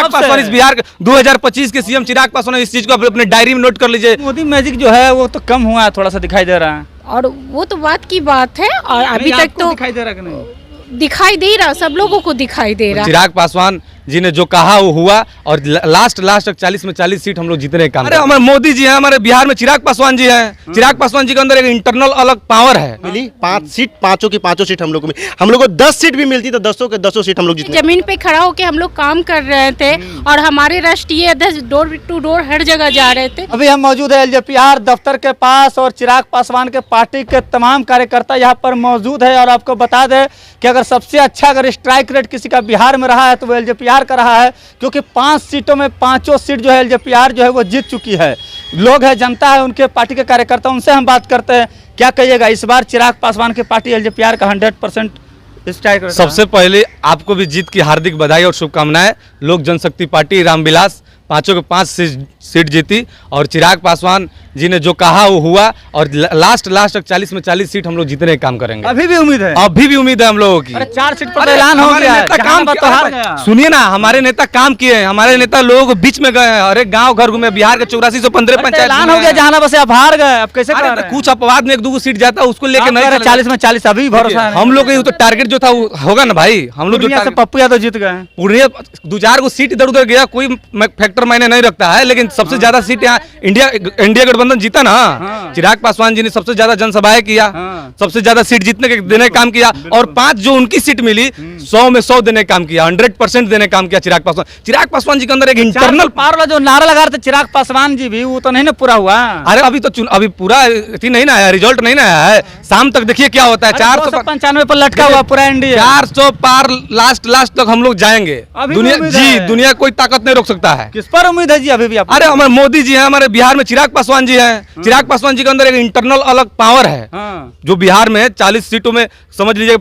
चिराग पासवान इस बिहार के 2025 के सीएम चिराग पासवान, इस चीज को अपने डायरी में नोट कर लीजिए। मोदी मैजिक जो है वो तो कम हुआ है, थोड़ा सा दिखाई दे रहा है। और वो तो बात की बात है, और अभी तक तो दिखाई दे रहा है कि नहीं? दिखाई दे रहा, सब लोगों को दिखाई दे रहा। चिराग पासवान जी ने जो कहा वो हुआ, और लास्ट तक 40 में 40 सीट हम लोग जीतने का काम। अरे हमारे मोदी जी हैं, हमारे बिहार में चिराग पासवान जी हैं। चिराग पासवान जी के अंदर एक इंटरनल अलग पावर है। मिली 5 सीट, पांचों की पांचों सीट हम लोग को मिली। हम लोग को 10 सीट भी मिलती तो 10 के 10 सीट हम लोग जीतने। जमीन पे खड़ा होके हम लोग काम कर रहे थे, और हमारे राष्ट्रीय अध्यक्ष डोर टू डोर हर जगह जा रहे थे। अभी हम मौजूद है एलजेपीआर दफ्तर के पास, और चिराग पासवान के पार्टी के तमाम कार्यकर्ता यहाँ पर मौजूद है। और आपको बता दें कि अगर सबसे अच्छा अगर स्ट्राइक रेट किसी का बिहार में रहा है तो वो एलजेपीआर का रहा है, क्योंकि 5 सीटों में 5 सीट जो है एलजेपीआर जो है वो जीत चुकी है। लोग है, जनता है, उनके पार्टी के कार्यकर्ता, उनसे हम बात करते हैं। क्या कहिएगा इस बार चिराग पासवान की पार्टी एलजेपीआर का 100% स्ट्राइक रेट? सबसे पहले आपको भी जीत की हार्दिक बधाई और शुभकामनाएं। लोक जनशक्ति पार्टी रामविलास 5 के 5 सीट जीती, और चिराग पासवान जी ने जो कहा वो हुआ, और लास्ट तक 40 में 40 सीट हम लोग जीतने का काम करेंगे। अभी भी उम्मीद है? अभी भी उम्मीद है हम लोगों की। अरे 4 सीट पर ऐलान हो गया है, काम तो हार गया। सुनिए ना, हमारे नेता काम किए हैं, हमारे नेता लोगों के बीच में गए हैं, हर एक गाँव घर घूमे, बिहार के 8415 पंचायत ऐलान हो गया जहानाबाद से, आप हार गए, अब कैसे कर रहे हैं? कुछ अपवाद में 1-2 सीट जाता है, उसको लेके नहीं 40 में 40 अभी भरोसा है? हम लोग तो टारगेट जो था वो होगा ना भाई। हम लोग जो पप्पू यादव जीत गए, पूरे 2-4 को सीट इधर उधर गया, कोई फैक्टर मायने नहीं रखता है, लेकिन सबसे ज्यादा सीट यहाँ इंडिया गठबंधन जीता ना। चिराग पासवान जी ने सबसे ज्यादा जनसभाएं किया, सबसे ज्यादा सीट जीतने के देने का काम किया, और 5 जो उनकी सीट मिली 100 में 100 देने का काम किया, 100% देने का काम किया चिराग पासवान। चिराग पासवान जी के अंदर एक इंटरनल पावर जो नारा लगा रहे थे चिराग पासवान जी भी, वो तो नहीं ना पूरा हुआ। अरे अभी पूरा नहीं ना आया, रिजल्ट नहीं ना आया है। शाम तक देखिए क्या होता है। 495 पर लटका हुआ पूरा इंडिया। 400 पार लास्ट तक हम लोग जाएंगे। दुनिया कोई ताकत नहीं रोक सकता है। किस पर उम्मीद है जी अभी भी आप? अरे हमारे मोदी जी हैं, हमारे बिहार में चिराग पासवान जी हैं। चिराग पासवान जी के अंदर एक इंटरनल अलग पावर है, जो बिहार में 40 सीटों में समझ लीजिए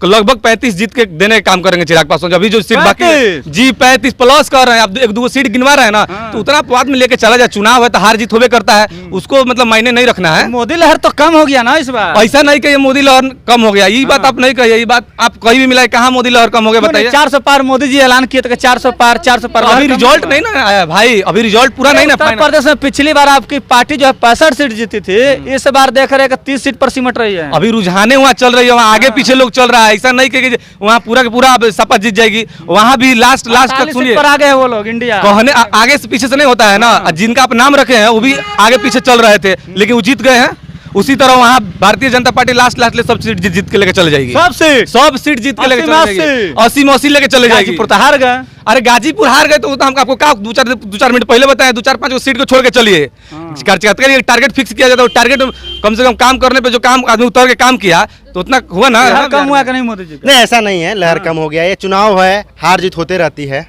लगभग 35 जीत के देने का काम करेंगे चिराग पासवान। अभी जो सीट बाकी है जी 35 प्लस कर रहे हैं, आप 1-2 सीट गिनवा रहे हैं ना, तो उतना बाद में लेके चला जाए। चुनाव है तो हार जीत होबे करता है, उसको मतलब मायने नहीं रखना है। मोदी लहर तो कम हो गया ना इस बार? ऐसा नहीं कहिए मोदी लहर कम हो गया, ये बात आप नहीं कहिए। ये बात आप कहीं भी मिला, कहाँ मोदी लहर कम हो गया बताइए? 400 पार मोदी जी ऐलान किए थे, 400 पार। अभी रिजल्ट नहीं ना आया भाई, अभी रिजल्ट पूरा नहीं ना। उत्तर प्रदेश में पिछली बार आपकी पार्टी जो है 65 सीट जीती थी, इस बार देख रहे हैं 30 सीट पर सिमट रही है। अभी रुझाने वहाँ चल रही है, वहाँ आगे पीछे लोग चल रहा है। ऐसा नहीं कि वहाँ पूरा का पूरा सपा जीत जाएगी, वहाँ भी लास्ट तक सुनिए पर आगे है वो लोग। इंडिया कहने आगे से पीछे से नहीं होता है ना, जिनका आप नाम रखे हैं वो भी आगे पीछे चल रहे थे, लेकिन वो जीत गए हैं। उसी तरह वहाँ भारतीय जनता पार्टी लास्ट सब सीट जीत के लेके चले जाएगी। सब सीट जीत के लेके चले जाएगी, 80 में 80 लेके चले जाएगी। हार गए। अरे गाजीपुर हार गए तो हम आपको क्या 2-4 मिनट पहले बताया, 2-4-5 सीट को छोड़ के चलिए। टारगेट फिक्स किया जाता है, टारगेट कम से कम काम करने पे जो काम आदमी उतर के काम किया तो उतना हुआ ना। कम हुआ कि नहीं मोदी जी? नहीं, ऐसा नहीं है, लहर कम हो गया। ये चुनाव है, हार जीत होते रहती है,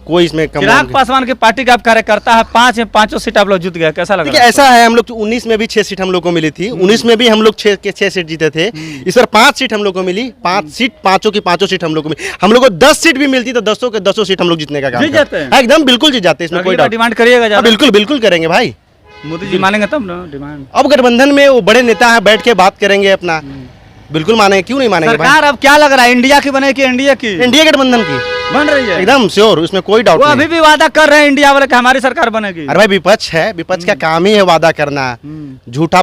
कोई इसमें कम। चिराग पासवान की पार्टी का आप कार्यकर्ता है, 5 में 5 सीट आप लोग जीत गए, कैसा लगा? ऐसा है, हम लोग 19 में भी 6 सीट हम लोग को मिली थी, 19 में भी हम लोग 6 सीट जीते थे। इस बार 5 सीट हम लोग को मिली, 5 सीट, पांचों की पांचों सीट हम लोग को मिली। हम लोग को 10 सीट भी मिलती तो 10 के 10 सीट हम लोग जीतने का काम करते हैं। एकदम बिल्कुल जीत जाते हैं, इसमें कोई डिमांड करिएगा? बिल्कुल करेंगे भाई, मोदी जी मानेंगे तब ना डिमांड। अब गठबंधन में वो बड़े नेता है, बैठ के बात करेंगे अपना, बिल्कुल मानेंगे, क्यों नहीं मानेंगे? सरकार अब क्या लग रहा है, इंडिया की बनेगी? इंडिया की, इंडिया गठबंधन की बन रही है एकदम श्योर, उसमें कोई डाउट नहीं। अभी भी वादा कर रहे हैं इंडिया वाले कि हमारी सरकार बनेगी। अरे भाई विपक्ष है, विपक्ष का काम ही है वादा करना, झूठा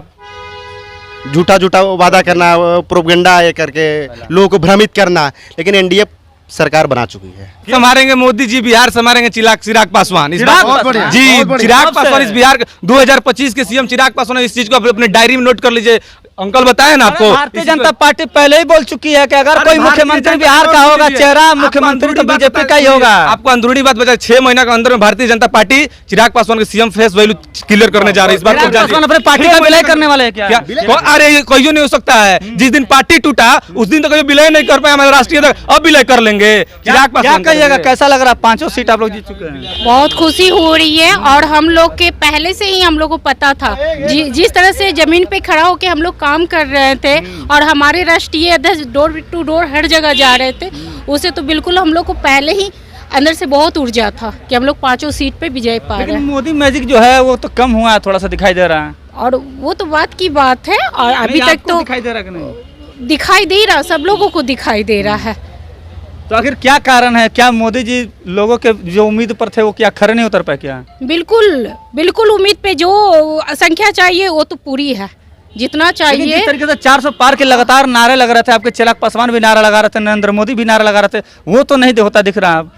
वादा करना, प्रोपेगेंडा ये करके लोगों को भ्रमित करना। लेकिन एनडीए सरकार बना चुकी है। संभालेंगे मोदी जी, बिहार संभालेंगे चिराग पासवान। चिराग पासवान इस बिहार के 2025 के सीएम चिराग पासवान, इस चीज को अपने डायरी में नोट कर लीजिए। अंकल बताए ना आपको, भारतीय जनता पार्टी पहले ही बोल चुकी है कि अगर कोई मुख्यमंत्री बिहार का होगा, चेहरा मुख्यमंत्री तो बीजेपी का ही होगा। आपको अंदरूनी बात बता, 6 महीना के अंदर में भारतीय जनता पार्टी चिराग पासवान के सीएम फेस वैल्यू क्लियर करने जा रही है। इस बार अपने पार्टी का विलय करने वाले हैं क्या? अरे कहीं नहीं हो सकता है, जिस दिन पार्टी टूटा उस दिन तो कभी विलय नहीं कर पाए हमारे राष्ट्रीय, अब विलय कर लेंगे। चिराग पासवान कहिएगा कैसा लग रहा है? 5 सीट आप लोग जीत चुके हैं, बहुत खुशी हो रही है, और हम लोग के पहले से ही हम लोग को पता था, जिस तरह से जमीन पे खड़ा होके हम लोग काम कर रहे थे, और हमारे राष्ट्रीय अध्यक्ष डोर टू डोर हर जगह जा रहे थे, उसे तो बिल्कुल हम लोग को पहले ही अंदर से बहुत ऊर्जा था कि हम लोग 5 सीट पे विजय पा रहे हैं। मोदी मैजिक जो है वो तो कम हुआ है, थोड़ा सा दिखाई दे रहा है। और वो तो बात की बात है, और अभी तक तो दिखाई दे रहा है कि नहीं? दिखाई दे रहा, सब लोगों को दिखाई दे रहा है। तो आखिर क्या कारण है, क्या मोदी जी लोगों के जो उम्मीद पर थे वो क्या खरे नहीं उतर पाए क्या? बिल्कुल बिल्कुल उम्मीद पे जो संख्या चाहिए वो तो पूरी है, जितना लेकिन चाहिए। जिस तरीके से 400 पार के लगातार नारे लग रहे थे, आपके चिराग पासवान भी नारा लगा रहे थे, नरेंद्र मोदी भी नारा लगा रहे थे, वो तो नहीं होता दिख रहा अब।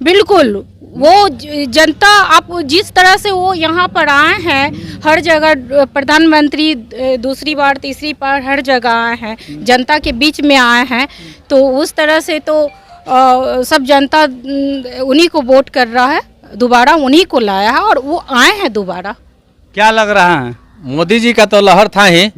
बिल्कुल वो जनता, आप जिस तरह से वो यहाँ पर आए हैं, हर जगह प्रधानमंत्री दूसरी बार तीसरी बार हर जगह आए हैं, जनता के बीच में आए हैं, तो उस तरह से तो सब जनता उन्हीं को वोट कर रहा है, दोबारा उन्हीं को लाया है और वो आए हैं दोबारा। क्या लग रहा है? मोदी जी का तो लहर था ही,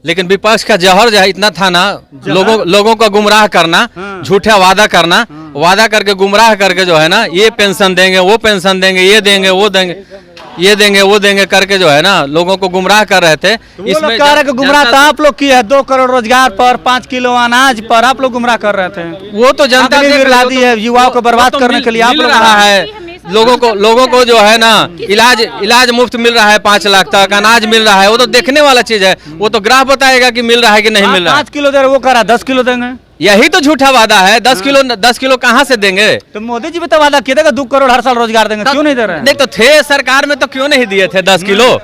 लेकिन विपक्ष का जहर जो है इतना था ना, लोगों को गुमराह करना, झूठा वादा करना, वादा करके गुमराह करके जो है ना, ये पेंशन देंगे, वो पेंशन देंगे, ये देंगे, वो देंगे, ये देंगे, वो देंगे करके जो है ना लोगों को गुमराह कर रहे थे। तो इसमें कह रहे कि गुमराह तो आप लोग किए हैं, 2 करोड़ रोजगार पर, 5 किलो अनाज पर आप लोग गुमराह कर रहे थे। वो तो जनता आपने गिरा दी है, युवाओं को बर्बाद करने के लिए आप लोग रहा है। लोगों को जो है ना इलाज मुफ्त मिल रहा है, 5 लाख तक अनाज मिल रहा है, वो तो देखने वाला चीज है, वो तो ग्राफ बताएगा कि मिल रहा है कि नहीं मिल रहा है। 5 किलो दे रहे, वो कह रहा 10 किलो देंगे, यही तो झूठा वादा है। 10 किलो कहाँ से देंगे? तो मोदी जी भी तो वादा किए थे कि 2 करोड़ हर साल रोजगार देंगे, क्यों नहीं दे रहे हैं? देख तो थे सरकार में तो क्यों नहीं दिए थे 10 किलो?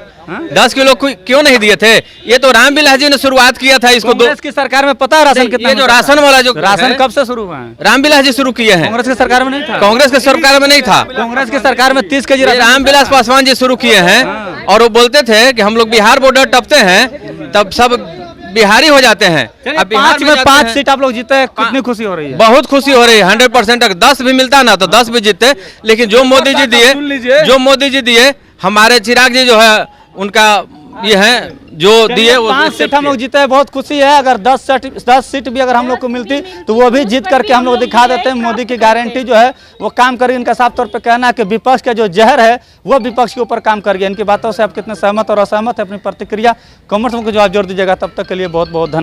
10 किलो क्यों नहीं दिए थे? ये तो रामविलास जी ने शुरुआत किया था इसको। कांग्रेस की सरकार में पता है राशन कितना? ये जो राशन वाला जो राशन कब से शुरू हुआ है? रामविलास जी शुरू किए हैं। कांग्रेस की सरकार में नहीं था। कांग्रेस के सरकार में नहीं था। कांग्रेस की सरकार में 30 केजी राशन रामविलास पासवान जी शुरू किए हैं, और वो बोलते थे कि हम लोग बिहार बॉर्डर टपते हैं तब सब बिहारी हो जाते हैं। अब बिहार 5 में 5 सीट आप लोग जीते हैं, कितनी खुशी हो रही है? बहुत खुशी हो रही है। 100% अगर 10 भी मिलता ना तो 10 भी जीते, लेकिन जो मोदी जी दिए, हमारे चिराग जी जो है उनका ये है जो दिए वो 5 सीट हम लोग जीते हैं, बहुत खुशी है। अगर 10 सीट भी अगर हम लोग को मिलती तो वो भी जीत करके हम लोग दिखा देते हैं मोदी की गारंटी जो है वो काम करेगी। इनका साफ तौर पे कहना है कि विपक्ष का जो जहर है वो विपक्ष के ऊपर काम कर गया। इनकी बातों से आप कितने सहमत और असहमत है, अपनी प्रतिक्रिया कमेंट्स में जवाब जोड़ दीजिएगा। तब तक के लिए बहुत बहुत धन्यवाद।